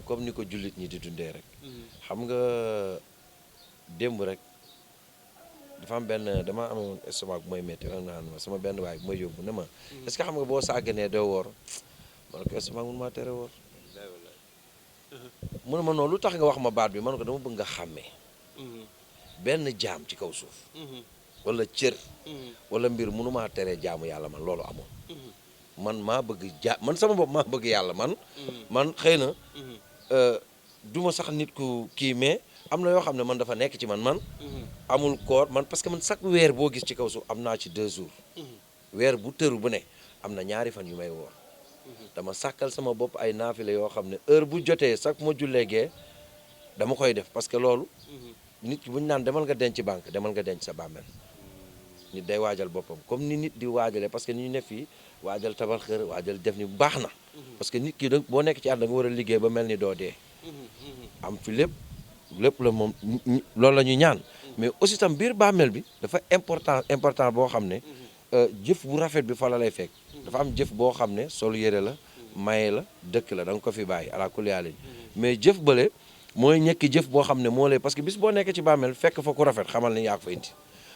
comme ni ko jullit ñi di dundee rek xam nga démb rek dafa am benn dama amoon estomac bu may métti rek naan ma sama benn waay bu may yóbbu ne ma est-ce que xam nga boo sàgganee doo woor ma ne ko estomac mun maa tere woor mu ne ma noonu lu tax nga wax ma baat bi man ko dama bëgg nga xàmmee benn jaam ci kaw suuf wala cër wala mbir mënumaa teree jaamu yàlla man loolu amul man maa bëgg man sama bopp maa bëgg yàlla man xëy na duma sax nit ku kii mais am na yoo xam ne man dafa nekk ci man amul koor man parce que man chaque weer boo gis ci kaw suuf am naa ci 2 jours weer bu tëru bu ne am na 2 fan yu may woor dama sàkkal sama bopp ay naafile yoo xam ne heure bu jotee sax ma jullee gee dama koy def parce que loolu nit ki bu ñu naan demal nga denc banque demal nga denc sa bàmmeel nit day waajal boppam comme ni nit di waajalee parce que ni ñu ne fii waajal tabax kër waajal def ni baax na parce que nit ki da boo nekk ci àdduna nga war a liggéey ba mel ni doo dee am fi lépp la moom loolu la ñuy ñaan mais aussi tam biir bàmmeel bi dafa important boo xam ne jëf bu rafet bi fa la lay fekk dafa am jëf boo xam ne solu yére la maye la dëkk la da nga ko fi bàyyi ala kulli haal mais jëf bële mooy ñekki jëf boo xam ne moo lay parce que bis boo nekkee ci bàmmeel fekk fa ku rafet xamal ne yaa ko fa indi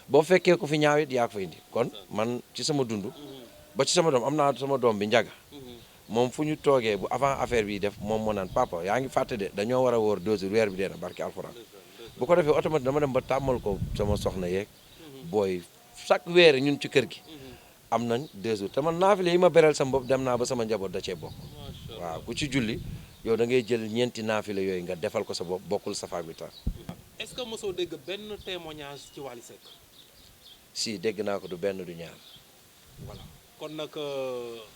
boo fekkee ko fi ñaaw it yaa ko fa indi kon man ci sama dund ba ci sama doom am naa sama doom bi njaga moom fu ñu toogee bu avant affaire bi def moom moo naan papa yaa ngi fàtte de dañoo war a wóor 2 jours weer bi dee na barki alxuraan bu ko defee automatique dama dem ba tàmmal ko sama soxna yeeg booy chaque weer ñun ci kër gi am nañ 2 jours te man naafile yi ma beral sama bopp dem naa ba sama njaboot da cee bokk waaw ku ci julli yow da ngay jël ñeenti naafile yooyu nga defal ko sa bopp bokkul safaak bi tax est-ce que mosoo dégg benn témoignage ci Waly Seck si dégg naa ko du benn du ñaar voilà kon nag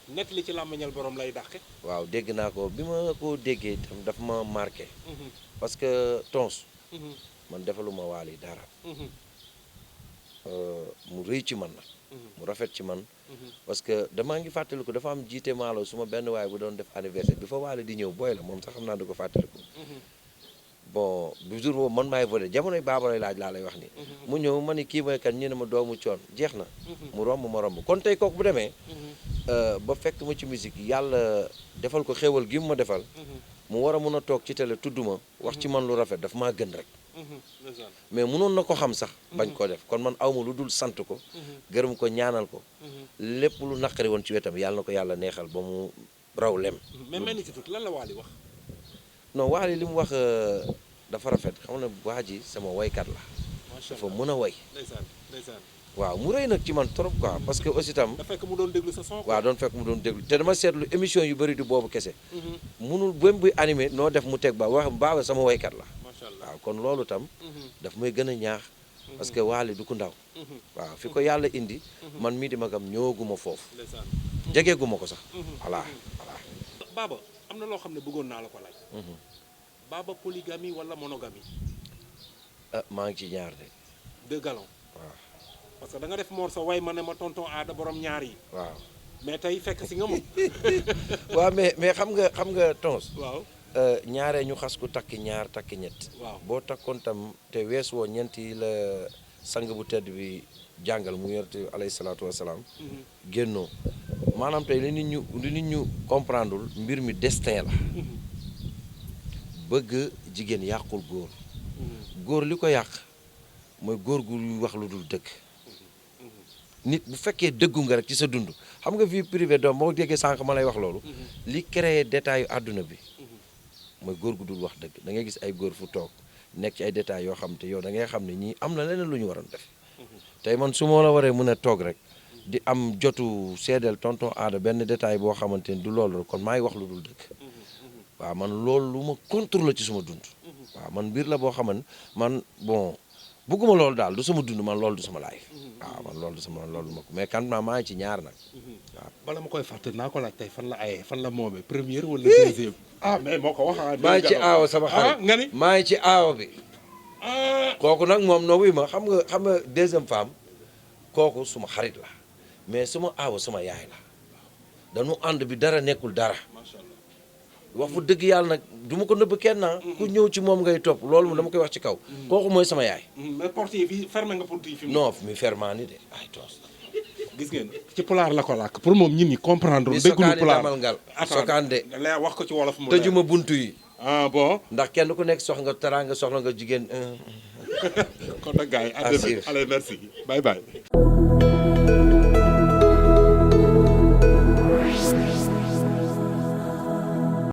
nekk li ci làmmiñal borom lay dàqe waaw dégg naa ko bi ma ko déggee itam dafa ma marqué parce que tons man defaluma Waly dara mu rëy ci man nag mu rafet ci man parce que damaa ngi fàttaliku dafa am jiite maalo su ma benn waay bu doon def anniversaire bi fa Waly di ñëw booy la moom sax xam naa du ko fàttaliku bon bu jour boobu man maay voté jamonoy baabalay laaj laa lay wax ni mu ñëw ma ni kii mooy kan ñu ne ma doomu coon jeex na mu romb ma romb kon tey kooku bu demee ba fekk ma ci musique yàlla defal ko xéwal gi mu ma defal mu war a mun a toog ci télé tudd ma wax ci man lu rafet daf maa gën rek mais mënoon na ko xam sax bañ koo def kon man awma lu dul sant ko gërëm ko ñaanal ko lépp lu naqari woon ci wetam yàlla na ko yàlla neexal ba mu raw lem mais mel ni ci Toute lan la Waly wax non Waly li mu wax dafa rafet xam ne waa ji sama woykat la dafa mën a woy ndeysaan waaw mu rëy nag ci man trop quoi parce que aussi tam da fekk mu doon déglu sa son waaw doon fekk mu doon déglu te dama seetlu émission yu bëri du boobu kese munul bém buy animé noo def mu teg ba wax baaba sama woykat la waaw kon loolu tam daf may gën a ñaax parce que Waly du ku ndaw waaw fi ko yàlla indi man mii di magam ñëwaguma foofu jegeeguma ko sax voilà baaba am na loo xam ne bëggoon naa la ko laaj baaba polygamie wala monogamie maa ngi ci ñaar de 2 galons waaw parce que da nga def moor sa way ma ne ma tonton aada borom ñaar yi waaw mais tey fekk si nga moom waaw mais xam nga tons waaw ñaaree ñu xas ku takki ñaar takki ñett waaw boo takkoon tam te wees woo ñeenti la sang bu tedd bi jàngal mu yonent alayhi salaatu wasalaam génnoo maanaam tey li nit ñu comprendreul mbir mi destin la bëgg jigéen yàqul góor li ko yàq mooy góor gu wax lu dul dëgg nit bu fekkee dëggu nga rek ci sa dund xam nga vie privée doom boo déggee sànq ma lay wax loolu li créé détail yu àdduna bi mooy góor gu dul wax dëgg da ngay gis ay góor fu toog nekk ci ay détails yoo xam te yow da ngay xam ne ñii am na leneen lu ñu waroon def tey man su ma la waree mën a toog rek di am jotu seedeel tonton aada benn détail boo xamante ni du loolu rek kon maa ngi wax lu dul dëgg waaw man loolu lu ma contrôle ci suma dund waaw man mbir la boo xaman man bon bëgguma loolu daal du sama dund man loolu du sama life waaw man loolu du sama loolu ma ko mais kan maa ngi ci ñaar nag waaw bala ma koy fàtte naa ko laaj tey fan la ayee fan la moomee première wala deuxième ah mais moo ko wax maa ngi ci aawa sama xarit nga ni maa ngi ci aawa bi kooku nag moom no wuy ma xam nga deuxième femme kooku suma xarit la mais suma aawa suma yaay la dañu ànd bi dara nekkul dara wax fu dëgg yàlla nag du ma ko nëbb kenn ku ñëw ci moom ngay topp loolu moom dama koy wax ci kaw kooku mooy sama yaay mais porte yi fii fermé nga porte yi fi non mi ferment ni de ay toos gis ngeen ci pulaar la ko làkk pour moom ñit ñi comprendre mi dégguñu sokaani pulaar damal ngal sokaan de la wax ko ci wolof mu tëjuma buntu yi ah bon. ndax kenn ku nekk soxla nga teraanga soxla nga jigéen. kon nag gars yi allez merci bye bye.